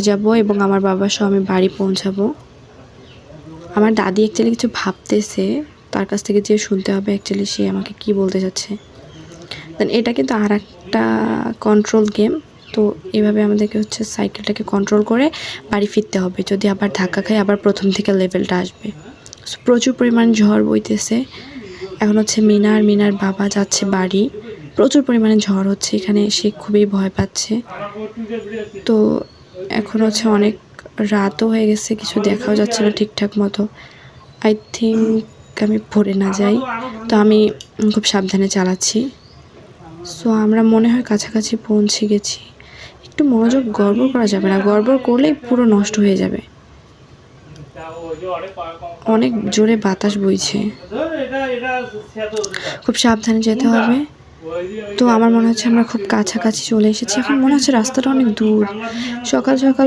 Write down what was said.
যাব এবং আমার বাবার সহ আমি বাড়ি পৌঁছাবো। আমার দাদি অ্যাকচুয়ালি কিছু ভাবতেছে, তার কাছ থেকে যে শুনতে হবে অ্যাকচুয়ালি সে আমাকে কি বলতে চাচ্ছে। দেন এটা কিন্তু আর একটা কন্ট্রোল গেম। তো এভাবে আমাদেরকে হচ্ছে সাইকেলটাকে কন্ট্রোল করে বাড়ি ফিরতে হবে। যদি আবার ধাক্কা খাই আবার প্রথম থেকে লেভেলটা আসবে। প্রচুর পরিমাণ ঝড় বইতেছে। এখন হচ্ছে মিনার বাবা যাচ্ছে বাড়ি। প্রচুর পরিমাণে ঝড় হচ্ছে, এখানে সে খুবই ভয় পাচ্ছে। তো এখন হচ্ছে অনেক রাতও হয়ে গেছে, কিছু দেখাও যাচ্ছে না ঠিকঠাক মতো। আই থিঙ্ক আমি পড়ে না যাই, তো আমি খুব সাবধানে চালাচ্ছি। সো আমরা মনে হয় কাছাকাছি পৌঁছে গেছি। একটু মনোযোগ গড়বড় করা যাবে না, গড়বড় করলেই পুরো নষ্ট হয়ে যাবে। অনেক জোরে বাতাস বইছে, খুব সাবধানে যেতে হবে। তো আমার মনে হচ্ছে আমরা খুব কাছাকাছি চলে এসেছি। এখন মনে হচ্ছে রাস্তাটা অনেক দূর। সকাল সকাল